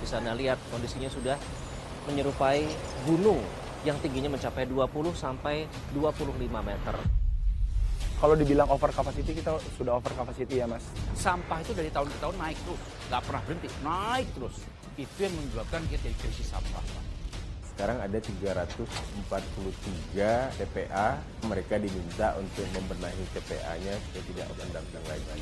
Bisa Anda lihat kondisinya sudah menyerupai gunung yang tingginya mencapai 20 sampai 25 meter. Kalau dibilang over capacity, kita sudah over capacity ya, Mas. Sampah itu dari tahun ke tahun naik terus, nggak pernah berhenti, naik terus. Itu yang menyebabkan kita krisis sampah. Sekarang ada 343 TPA, mereka diminta untuk membenahi TPA-nya supaya tidak mendang lagi.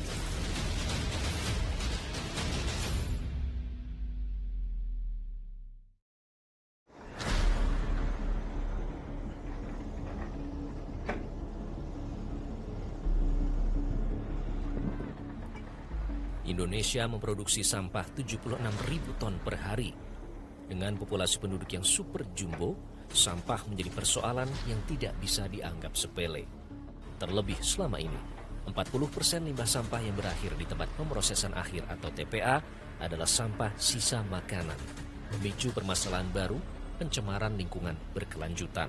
Indonesia memproduksi sampah 76.000 ton per hari. Dengan populasi penduduk yang super jumbo, sampah menjadi persoalan yang tidak bisa dianggap sepele. Terlebih selama ini, 40% limbah sampah yang berakhir di tempat pemrosesan akhir atau TPA adalah sampah sisa makanan, memicu permasalahan baru, pencemaran lingkungan berkelanjutan.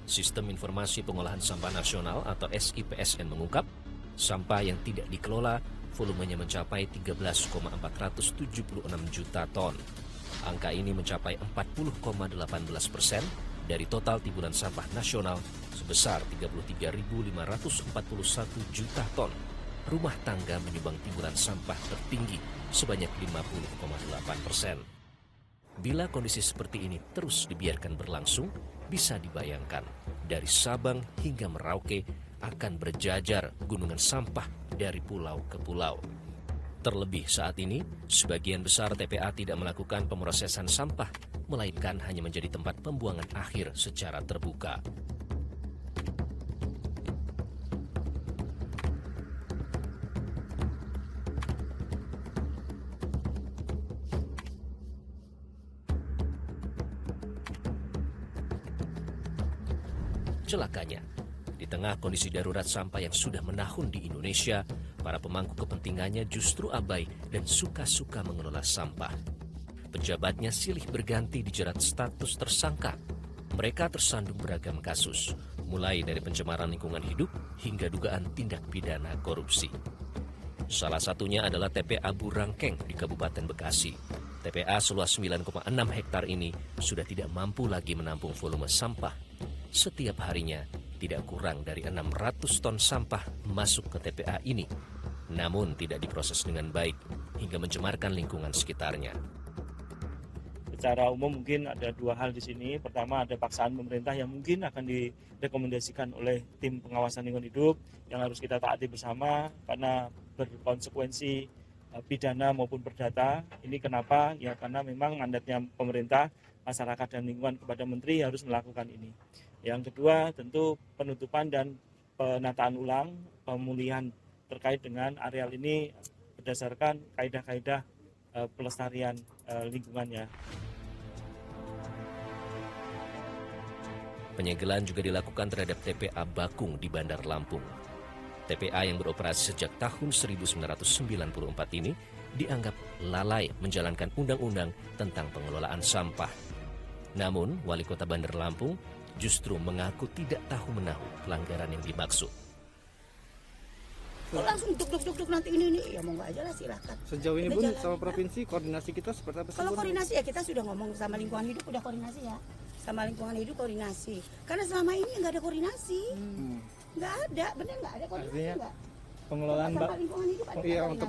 Sistem Informasi Pengolahan Sampah Nasional atau SIPSN mengungkap, sampah yang tidak dikelola volumenya mencapai 13,476 juta ton. Angka ini mencapai 40,18% dari total timbunan sampah nasional sebesar 33.541 juta ton. Rumah tangga menyumbang timbunan sampah tertinggi sebanyak 50,8%. Bila kondisi seperti ini terus dibiarkan berlangsung, bisa dibayangkan dari Sabang hingga Merauke akan berjajar gunungan sampah dari pulau ke pulau. Terlebih saat ini, sebagian besar TPA tidak melakukan pemrosesan sampah, melainkan hanya menjadi tempat pembuangan akhir secara terbuka. Celakanya, di tengah kondisi darurat sampah yang sudah menahun di Indonesia, para pemangku kepentingannya justru abai dan suka-suka mengelola sampah. Pejabatnya silih berganti dijerat status tersangka. Mereka tersandung beragam kasus, mulai dari pencemaran lingkungan hidup hingga dugaan tindak pidana korupsi. Salah satunya adalah TPA Burangkeng di Kabupaten Bekasi. TPA seluas 9,6 hektar ini sudah tidak mampu lagi menampung volume sampah. Setiap harinya tidak kurang dari 600 ton sampah masuk ke TPA ini, namun tidak diproses dengan baik hingga mencemarkan lingkungan sekitarnya. Secara umum mungkin ada dua hal di sini. Pertama, ada paksaan pemerintah yang mungkin akan direkomendasikan oleh tim pengawasan lingkungan hidup yang harus kita taati bersama karena berkonsekuensi pidana maupun perdata. Ini kenapa? Ya karena memang mandatnya pemerintah, masyarakat dan lingkungan kepada menteri harus melakukan ini. Yang kedua, tentu penutupan dan penataan ulang, pemulihan terkait dengan areal ini berdasarkan kaidah-kaidah pelestarian lingkungannya. Penyegelan juga dilakukan terhadap TPA Bakung di Bandar Lampung. TPA yang beroperasi sejak tahun 1994 ini dianggap lalai menjalankan undang-undang tentang pengelolaan sampah. Namun, Wali Kota Bandar Lampung justru mengaku tidak tahu menahu pelanggaran yang dimaksud. Langsung duk nanti ini ya monggo aja lah silakan. Sejauh ini Bun sama provinsi koordinasi kita seperti apa? Kalau koordinasi ya kita sudah ngomong sama lingkungan hidup udah koordinasi ya. Sama lingkungan hidup koordinasi. Karena selama ini nggak ada koordinasi. Nggak ada, benar nggak ada koordinasi. Artinya, pengelolaan lingkungan hidup ada untuk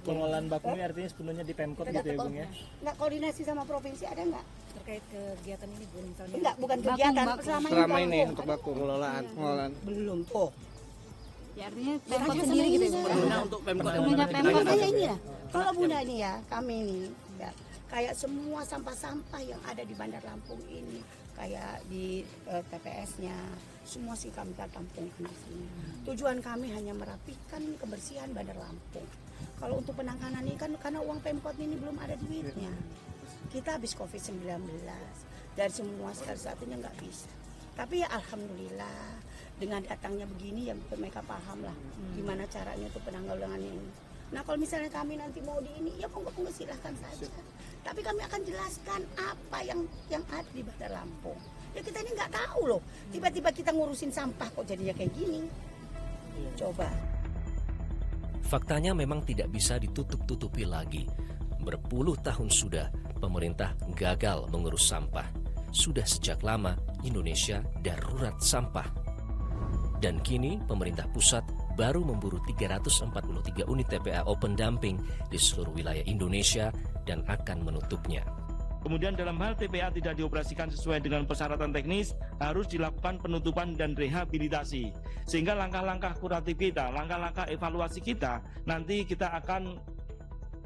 pengelolaan baku ini artinya sepenuhnya di Pemkot gitu ya Bung ya. Nggak koordinasi sama provinsi ada nggak? Terkait kegiatan ini Bun misalnya. Enggak, bukan kegiatan selama ini untuk baku pengelolaan. Belum tuh. Ya artinya Pemkot sendiri gitu ya. Untuk Pemkot. Makanya ini ya. Kalau Bunda ini ya, kami ini ya, kayak semua sampah-sampah yang ada di Bandar Lampung ini, kayak di TPS-nya, semua sih kami tampung di sini. Tujuan kami hanya merapikan kebersihan Bandar Lampung. Kalau untuk penanganan ini kan karena uang Pemkot ini belum ada duitnya. Kita habis COVID-19, dari semua satu-satunya nggak bisa. Tapi ya alhamdulillah dengan datangnya begini ya mereka paham lah gimana caranya untuk penanggulangan ini. Nah kalau misalnya kami nanti mau di ini ya monggo silahkan saja. Tapi kami akan jelaskan apa yang ada di Bandar Lampung. Ya kita ini nggak tahu loh. Tiba-tiba kita ngurusin sampah kok jadinya kayak gini. Coba. Faktanya memang tidak bisa ditutup-tutupi lagi Berpuluh tahun sudah pemerintah gagal mengurus sampah. Sudah sejak lama Indonesia darurat sampah. Dan kini pemerintah pusat baru memburu 343 unit TPA open dumping di seluruh wilayah Indonesia dan akan menutupnya. Kemudian dalam hal TPA tidak dioperasikan sesuai dengan persyaratan teknis, harus dilakukan penutupan dan rehabilitasi. Sehingga langkah-langkah kuratif kita, langkah-langkah evaluasi kita, nanti kita akan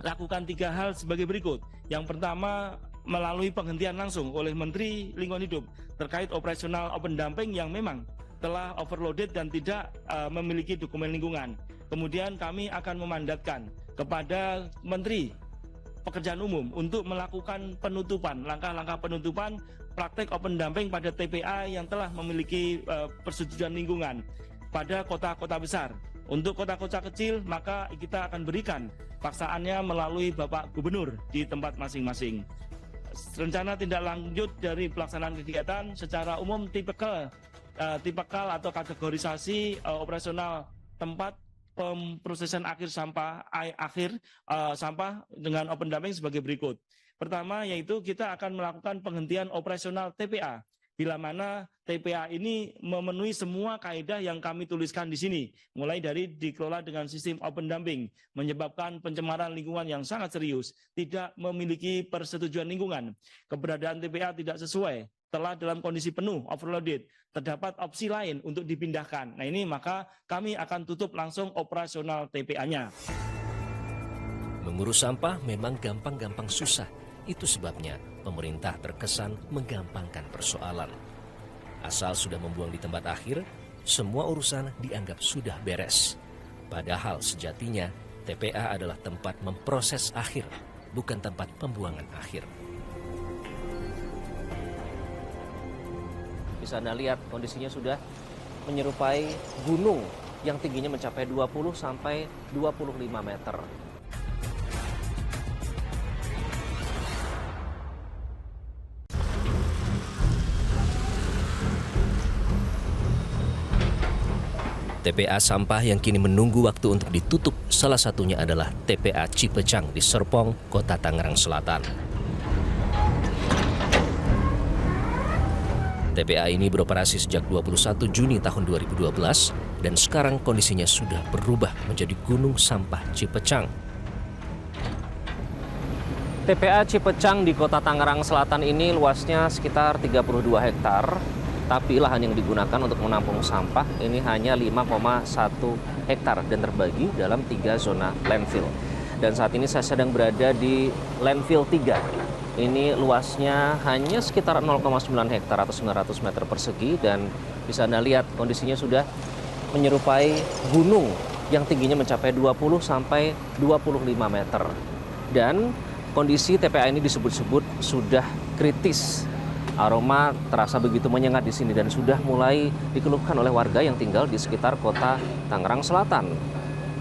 lakukan 3 hal sebagai berikut. Yang pertama, melalui penghentian langsung oleh Menteri Lingkungan Hidup terkait operasional open dumping yang memang telah overloaded dan tidak memiliki dokumen lingkungan. Kemudian kami akan memandatkan kepada Menteri Pekerjaan Umum untuk melakukan penutupan, langkah-langkah penutupan praktek open dumping pada TPA yang telah memiliki persetujuan lingkungan pada kota-kota besar. Untuk kota-kota kecil, maka kita akan berikan paksaannya melalui Bapak Gubernur di tempat masing-masing. Rencana tindak lanjut dari pelaksanaan kegiatan secara umum tipikal atau kategorisasi operasional tempat pemprosesan akhir sampah dengan open dumping sebagai berikut. Pertama yaitu kita akan melakukan penghentian operasional TPA bila mana TPA ini memenuhi semua kaidah yang kami tuliskan di sini, mulai dari dikelola dengan sistem open dumping, menyebabkan pencemaran lingkungan yang sangat serius, tidak memiliki persetujuan lingkungan, keberadaan TPA tidak sesuai, telah dalam kondisi penuh, overloaded, terdapat opsi lain untuk dipindahkan. Nah ini maka kami akan tutup langsung operasional TPA-nya. Mengurus sampah memang gampang-gampang susah. Itu sebabnya pemerintah terkesan menggampangkan persoalan. Asal sudah membuang di tempat akhir, semua urusan dianggap sudah beres. Padahal sejatinya TPA adalah tempat memproses akhir, bukan tempat pembuangan akhir. Bisa Anda lihat kondisinya sudah menyerupai gunung yang tingginya mencapai 20 sampai 25 meter. TPA sampah yang kini menunggu waktu untuk ditutup salah satunya adalah TPA Cipecang di Serpong, Kota Tangerang Selatan. TPA ini beroperasi sejak 21 Juni tahun 2012 dan sekarang kondisinya sudah berubah menjadi gunung sampah Cipecang. TPA Cipecang di Kota Tangerang Selatan ini luasnya sekitar 32 hektar, tapi lahan yang digunakan untuk menampung sampah ini hanya 5,1 hektar dan terbagi dalam 3 zona landfill. Dan saat ini saya sedang berada di landfill 3. Ini luasnya hanya sekitar 0,9 hektar atau 900 meter persegi dan bisa Anda lihat kondisinya sudah menyerupai gunung yang tingginya mencapai 20 sampai 25 meter. Dan kondisi TPA ini disebut-sebut sudah kritis. Aroma terasa begitu menyengat di sini dan sudah mulai dikeluhkan oleh warga yang tinggal di sekitar Kota Tangerang Selatan.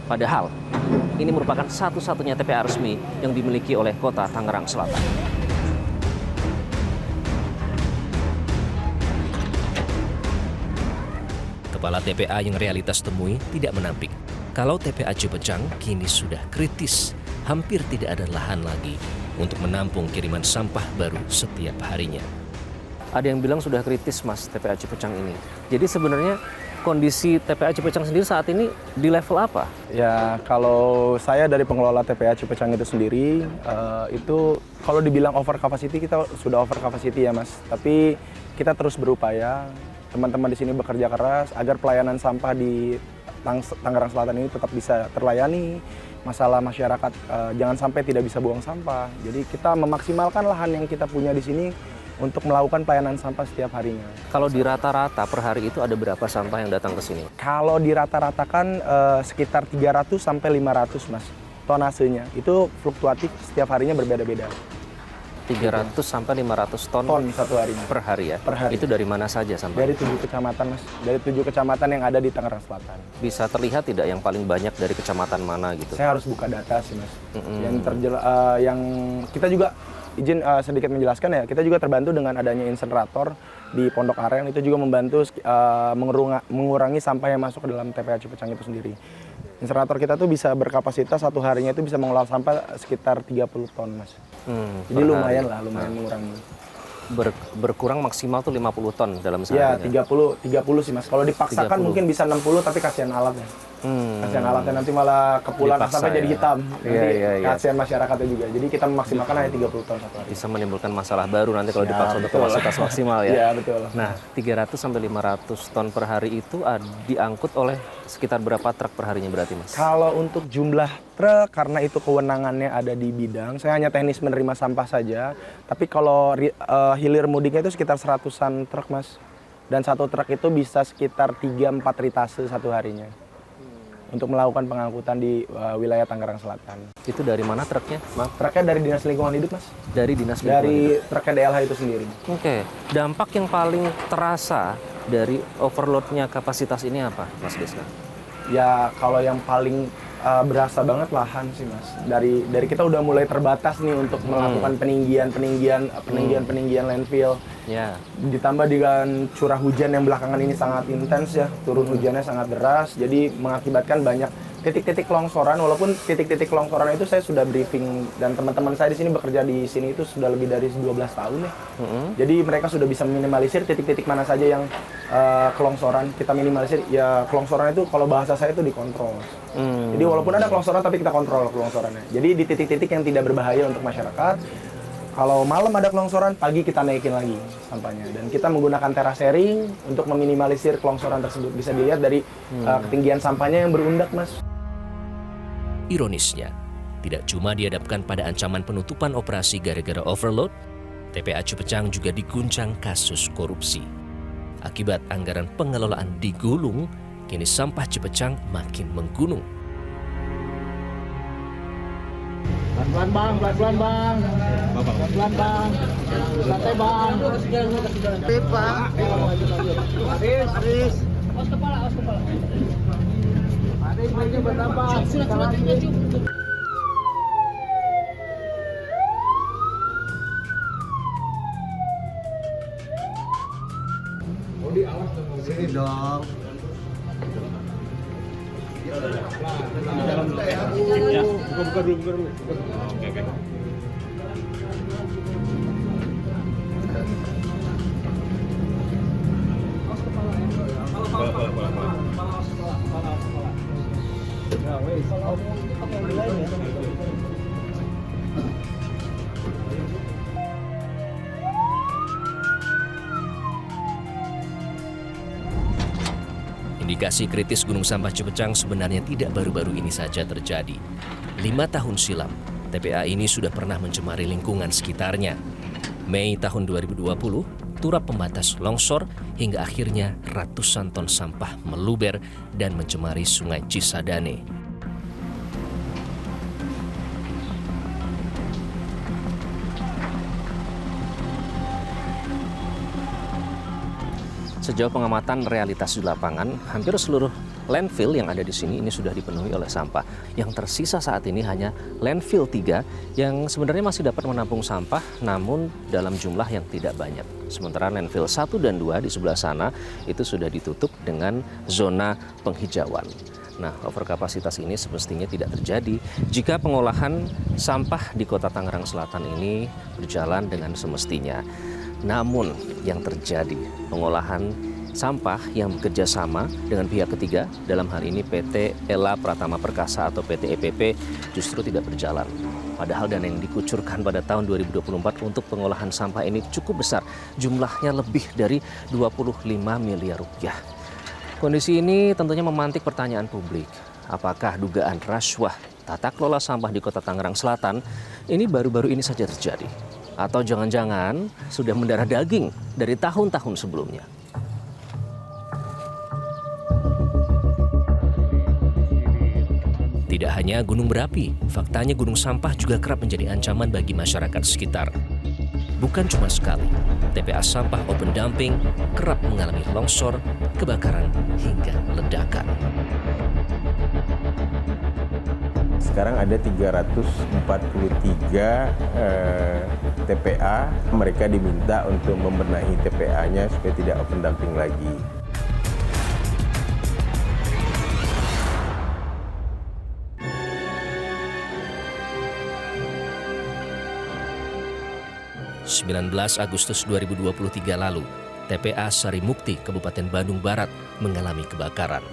Padahal ini merupakan satu-satunya TPA resmi yang dimiliki oleh Kota Tangerang Selatan. Kepala TPA yang realitas temui tidak menampik kalau TPA Cipecang kini sudah kritis, hampir tidak ada lahan lagi untuk menampung kiriman sampah baru setiap harinya. Ada yang bilang sudah kritis Mas TPA Cipecang ini. Jadi sebenarnya kondisi TPA Cipecang sendiri saat ini di level apa? Ya kalau saya dari pengelola TPA Cipecang itu sendiri, itu kalau dibilang over capacity kita sudah over capacity ya Mas. Tapi kita terus berupaya. Teman-teman di sini bekerja keras agar pelayanan sampah di Tangerang Selatan ini tetap bisa terlayani. Masalah masyarakat jangan sampai tidak bisa buang sampah. Jadi kita memaksimalkan lahan yang kita punya di sini untuk melakukan pelayanan sampah setiap harinya. Kalau di rata-rata per hari itu ada berapa sampah yang datang ke sini? Kalau di rata-ratakan sekitar 300 sampai 500 Mas. Tonasenya itu fluktuatif setiap harinya berbeda-beda. 300 sampai 500 ton satu harinya. Per hari ya? Per hari. Itu dari mana saja sampah? Dari 7 kecamatan Mas. Dari 7 kecamatan yang ada di Tangerang Selatan. Bisa terlihat tidak yang paling banyak dari kecamatan mana gitu? Saya harus buka data sih Mas. Yang kita juga izin sedikit menjelaskan ya, kita juga terbantu dengan adanya insenerator di Pondok Aren, itu juga membantu mengurangi sampah yang masuk ke dalam TPA Cipecang itu sendiri. Insenerator kita tuh bisa berkapasitas satu harinya itu bisa mengolah sampah sekitar 30 ton, Mas. Jadi lumayan lah, lumayan mengurangi. Berkurang maksimal tuh 50 ton dalam Ya, sehari. 30 sih, Mas. Kalau dipaksakan 30. mungkin bisa 60, tapi kasihan alatnya. Kasihan alatnya nanti malah kepulan Dipaksa sampai jadi ya. hitam. Nanti Iya. kasihan masyarakatnya juga. Jadi kita memaksimalkan hanya 30 ton satu hari. Bisa menimbulkan masalah baru nanti kalau Ya, dipaksa untuk betul. kapasitas maksimal ya. Iya, betul. Nah, 300 sampai 500 ton per hari itu diangkut oleh sekitar berapa truk per harinya berarti, Mas? Kalau untuk jumlah truk, karena itu kewenangannya ada di bidang, saya hanya teknis menerima sampah saja. Tapi kalau hilir mudiknya itu sekitar 100-an truk, Mas. Dan satu truk itu bisa sekitar 3-4 ritase satu harinya. Untuk melakukan pengangkutan di wilayah Tangerang Selatan. Itu dari mana truknya, Bang? Truknya dari Dinas Lingkungan Hidup, Mas. Dari Dinas Lingkungan Dari Hidup. truknya DLH itu sendiri. Oke, dampak yang paling terasa dari overloadnya kapasitas ini apa, Mas Deska? Ya kalau yang paling berasa banget lahan sih, Mas. Dari kita udah mulai terbatas nih untuk melakukan peninggian landfill. Ya. Ditambah dengan curah hujan yang belakangan ini sangat intens ya, turun hujannya sangat deras, jadi mengakibatkan banyak titik-titik longsoran. Walaupun titik-titik longsoran itu saya sudah briefing dan teman-teman saya di sini bekerja di sini itu sudah lebih dari 12 tahun ya. Jadi mereka sudah bisa minimalisir titik-titik mana saja yang kelongsoran, kita minimalisir. Ya kelongsoran itu kalau bahasa saya itu dikontrol. Jadi walaupun ada kelongsoran tapi kita kontrol kelongsorannya. Jadi di titik-titik yang tidak berbahaya untuk masyarakat. Kalau malam ada kelongsoran, pagi kita naikin lagi sampahnya. Dan kita menggunakan terasering untuk meminimalisir kelongsoran tersebut. Bisa dilihat dari ketinggian sampahnya yang berundak, Mas. Ironisnya, tidak cuma dihadapkan pada ancaman penutupan operasi gara-gara overload, TPA Cipecang juga diguncang kasus korupsi. Akibat anggaran pengelolaan digulung, kini sampah Cipecang makin menggunung. Pelan-pelan bang, pelan-pelan bang. Pelan-pelan bang. Santai bang. Pit bang. Aris. Awas kepala. Aris, lagi bertambah. Surat. Sini dong. Ya, buka dulu. Oke. Indikasi kritis gunung sampah Cipecang sebenarnya tidak baru-baru ini saja terjadi. 5 tahun silam, TPA ini sudah pernah mencemari lingkungan sekitarnya. Mei tahun 2020, turap pembatas longsor hingga akhirnya ratusan ton sampah meluber dan mencemari Sungai Cisadane. Sejauh pengamatan realitas di lapangan, hampir seluruh landfill yang ada di sini ini sudah dipenuhi oleh sampah. Yang tersisa saat ini hanya landfill 3 yang sebenarnya masih dapat menampung sampah, namun dalam jumlah yang tidak banyak. Sementara landfill 1 dan 2 di sebelah sana itu sudah ditutup dengan zona penghijauan. Nah, overkapasitas ini semestinya tidak terjadi jika pengolahan sampah di Kota Tangerang Selatan ini berjalan dengan semestinya. Namun yang terjadi, pengolahan sampah yang bekerja sama dengan pihak ketiga, dalam hal ini PT Ela Pratama Perkasa atau PT EPP, justru tidak berjalan. Padahal dana yang dikucurkan pada tahun 2024 untuk pengolahan sampah ini cukup besar, jumlahnya lebih dari 25 miliar rupiah. Kondisi ini tentunya memantik pertanyaan publik. Apakah dugaan rasuah tata kelola sampah di Kota Tangerang Selatan ini baru-baru ini saja terjadi? Atau jangan-jangan sudah mendarah daging dari tahun-tahun sebelumnya? Tidak hanya gunung berapi, faktanya gunung sampah juga kerap menjadi ancaman bagi masyarakat sekitar. Bukan cuma sekali, TPA sampah open dumping kerap mengalami longsor, kebakaran, hingga ledakan. Sekarang ada 343 TPA, mereka diminta untuk membenahi TPA-nya supaya tidak open dumping lagi. 19 Agustus 2023 lalu, TPA Sarimukti, Kabupaten Bandung Barat mengalami kebakaran.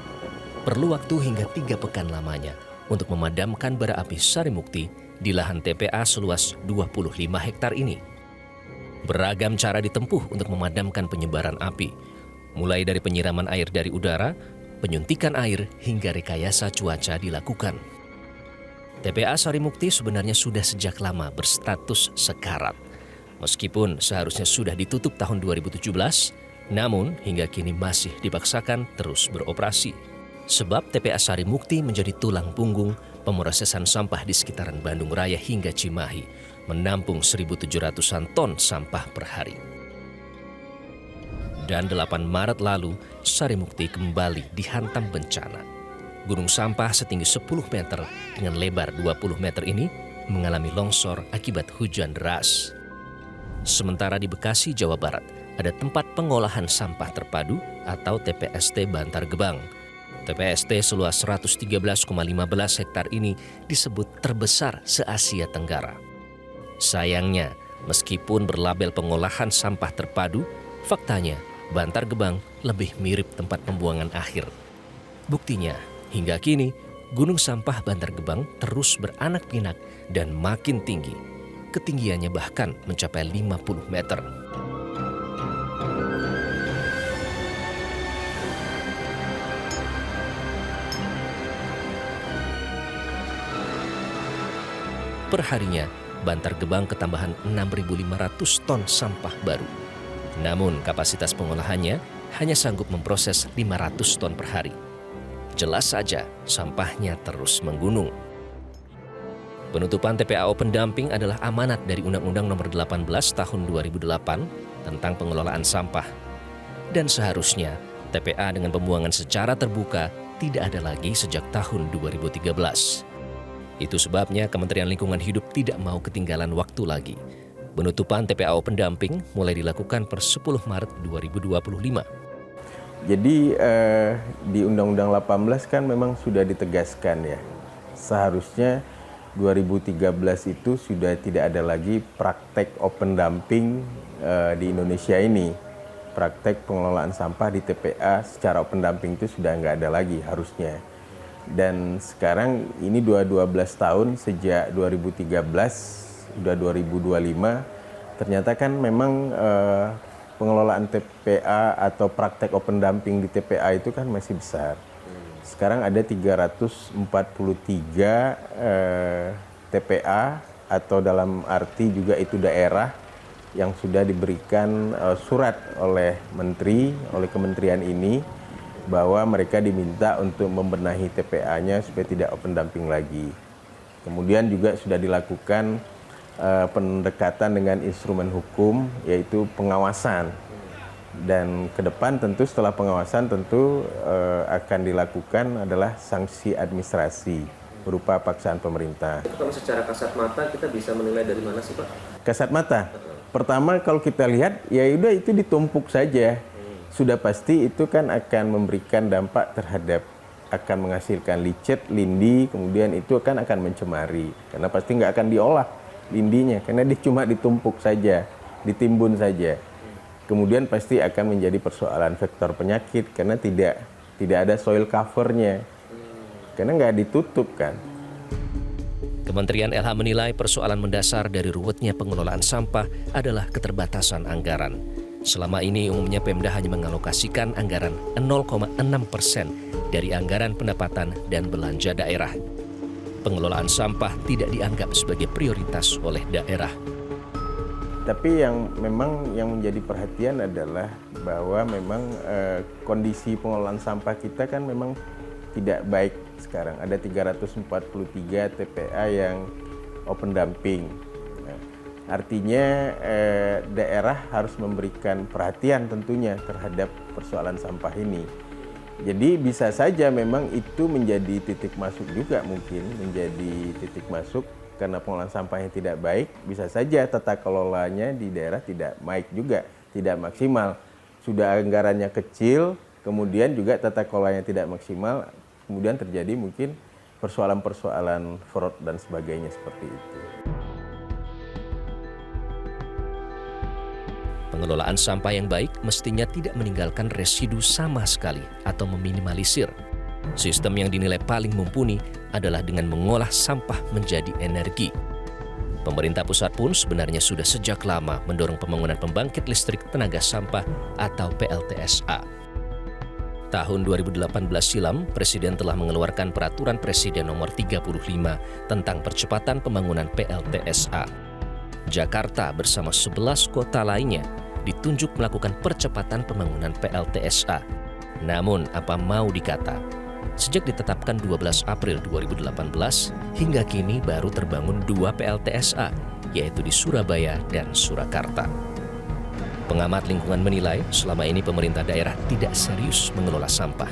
Perlu waktu hingga 3 pekan lamanya untuk memadamkan bara api Sarimukti di lahan TPA seluas 25 hektar ini. Beragam cara ditempuh untuk memadamkan penyebaran api, mulai dari penyiraman air dari udara, penyuntikan air, hingga rekayasa cuaca dilakukan. TPA Sarimukti sebenarnya sudah sejak lama berstatus sekarat. Meskipun seharusnya sudah ditutup tahun 2017, namun hingga kini masih dipaksakan terus beroperasi. Sebab TPA Sarimukti menjadi tulang punggung pemrosesan sampah di sekitaran Bandung Raya hingga Cimahi, menampung 1.700-an ton sampah per hari. Dan 8 Maret lalu, Sarimukti kembali dihantam bencana. Gunung sampah setinggi 10 meter dengan lebar 20 meter ini mengalami longsor akibat hujan deras. Sementara di Bekasi, Jawa Barat, ada tempat pengolahan sampah terpadu atau TPST Bantar Gebang. TPST seluas 113,15 hektar ini disebut terbesar se-Asia Tenggara. Sayangnya, meskipun berlabel pengolahan sampah terpadu, faktanya Bantar Gebang lebih mirip tempat pembuangan akhir. Buktinya, hingga kini gunung sampah Bantar Gebang terus beranak pinak dan makin tinggi. Ketinggiannya bahkan mencapai 50 meter. Perharinya, Bantar Gebang ketambahan 6.500 ton sampah baru. Namun kapasitas pengolahannya hanya sanggup memproses 500 ton per hari. Jelas saja sampahnya terus menggunung. Penutupan TPAO pendamping adalah amanat dari Undang-Undang Nomor 18 Tahun 2008 tentang pengelolaan sampah. Dan seharusnya TPA dengan pembuangan secara terbuka tidak ada lagi sejak tahun 2013. Itu sebabnya Kementerian Lingkungan Hidup tidak mau ketinggalan waktu lagi. Penutupan TPAO pendamping mulai dilakukan per 10 Maret 2025. Jadi di Undang-Undang 18 kan memang sudah ditegaskan ya. Seharusnya 2013 itu sudah tidak ada lagi praktek open dumping di Indonesia ini. Praktek pengelolaan sampah di TPA secara open dumping itu sudah nggak ada lagi harusnya. Dan sekarang ini 12 tahun sejak 2013, sudah 2025, ternyata kan memang pengelolaan TPA atau praktek open dumping di TPA itu kan masih besar. Sekarang ada 343 TPA atau dalam arti juga itu daerah yang sudah diberikan surat oleh menteri, oleh kementerian ini bahwa mereka diminta untuk membenahi TPA-nya supaya tidak open dumping lagi. Kemudian juga sudah dilakukan pendekatan dengan instrumen hukum yaitu pengawasan. Dan ke depan tentu setelah pengawasan tentu akan dilakukan adalah sanksi administrasi berupa paksaan pemerintah. Kalau secara kasat mata kita bisa menilai dari mana sih Pak? Kasat mata? Pertama kalau kita lihat ya udah itu ditumpuk saja. Sudah pasti itu kan akan memberikan dampak terhadap, akan menghasilkan licet, lindi, kemudian itu akan mencemari. Karena pasti nggak akan diolah lindinya, karena dia cuma ditumpuk saja, ditimbun saja. Kemudian pasti akan menjadi persoalan vektor penyakit karena tidak ada soil covernya, karena nggak ditutup kan. Kementerian LH menilai persoalan mendasar dari ruwetnya pengelolaan sampah adalah keterbatasan anggaran. Selama ini umumnya Pemda hanya mengalokasikan anggaran 0,6% dari anggaran pendapatan dan belanja daerah. Pengelolaan sampah tidak dianggap sebagai prioritas oleh daerah. Tapi yang menjadi perhatian adalah bahwa memang kondisi pengelolaan sampah kita kan memang tidak baik sekarang. Ada 343 TPA yang open dumping. Artinya daerah harus memberikan perhatian tentunya terhadap persoalan sampah ini. Jadi bisa saja memang itu menjadi titik masuk juga, mungkin menjadi titik masuk karena pengelolaan sampahnya tidak baik, bisa saja tata kelolanya di daerah tidak baik juga, tidak maksimal. Sudah anggarannya kecil, kemudian juga tata kelolanya tidak maksimal, kemudian terjadi mungkin persoalan-persoalan fraud dan sebagainya seperti itu. Pengelolaan sampah yang baik mestinya tidak meninggalkan residu sama sekali atau meminimalisir. Sistem yang dinilai paling mumpuni adalah dengan mengolah sampah menjadi energi. Pemerintah pusat pun sebenarnya sudah sejak lama mendorong pembangunan pembangkit listrik tenaga sampah atau PLTSA. Tahun 2018 silam, Presiden telah mengeluarkan Peraturan Presiden Nomor 35 tentang percepatan pembangunan PLTSA. Jakarta bersama 11 kota lainnya ditunjuk melakukan percepatan pembangunan PLTSA. Namun, apa mau dikata, sejak ditetapkan 12 April 2018, hingga kini baru terbangun 2 PLTSA, yaitu di Surabaya dan Surakarta. Pengamat lingkungan menilai selama ini pemerintah daerah tidak serius mengelola sampah.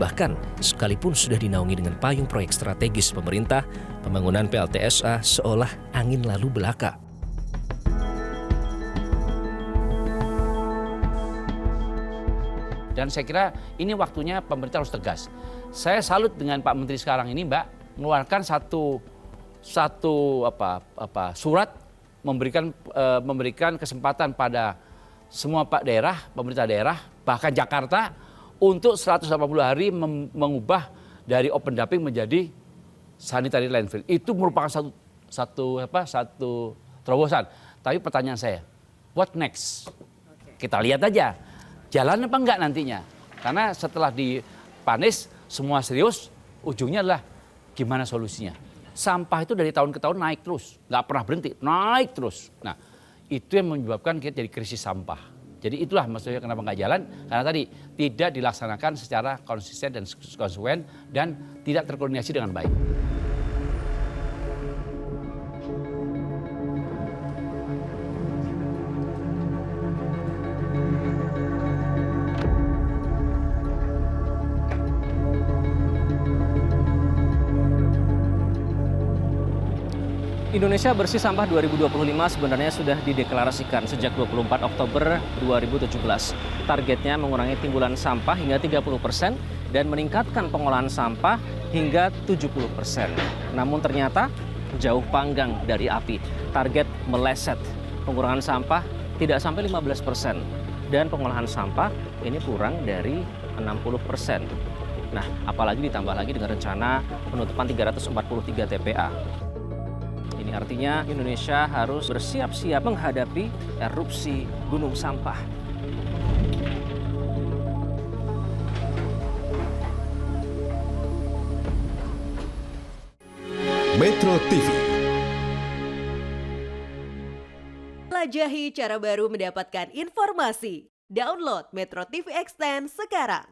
Bahkan, sekalipun sudah dinaungi dengan payung proyek strategis pemerintah, pembangunan PLTSA seolah angin lalu belaka. Dan saya kira ini waktunya pemerintah harus tegas. Saya salut dengan Pak Menteri sekarang ini, Mbak, mengeluarkan satu surat memberikan kesempatan pada semua Pak daerah, pemerintah daerah, bahkan Jakarta untuk 180 hari mengubah dari open dumping menjadi sanitary landfill. Itu merupakan satu terobosan. Tapi pertanyaan saya, what next? Kita lihat aja. Jalan apa enggak nantinya? Karena setelah dipanis, semua serius, ujungnya adalah gimana solusinya. Sampah itu dari tahun ke tahun naik terus, nggak pernah berhenti, naik terus. Nah, itu yang menyebabkan kita jadi krisis sampah. Jadi itulah maksudnya kenapa nggak jalan, karena tadi tidak dilaksanakan secara konsisten dan konsekuen dan tidak terkoordinasi dengan baik. Indonesia Bersih Sampah 2025 sebenarnya sudah dideklarasikan sejak 24 Oktober 2017. Targetnya mengurangi timbulan sampah hingga 30% dan meningkatkan pengolahan sampah hingga 70%. Namun ternyata jauh panggang dari api. Target meleset. Pengurangan sampah tidak sampai 15% dan pengolahan sampah ini kurang dari 60%. Nah, apalagi ditambah lagi dengan rencana penutupan 343 TPA. Ini artinya Indonesia harus bersiap-siap menghadapi erupsi gunung sampah. Metro TV. Jelajahi cara baru mendapatkan informasi. Download Metro TV Extend sekarang.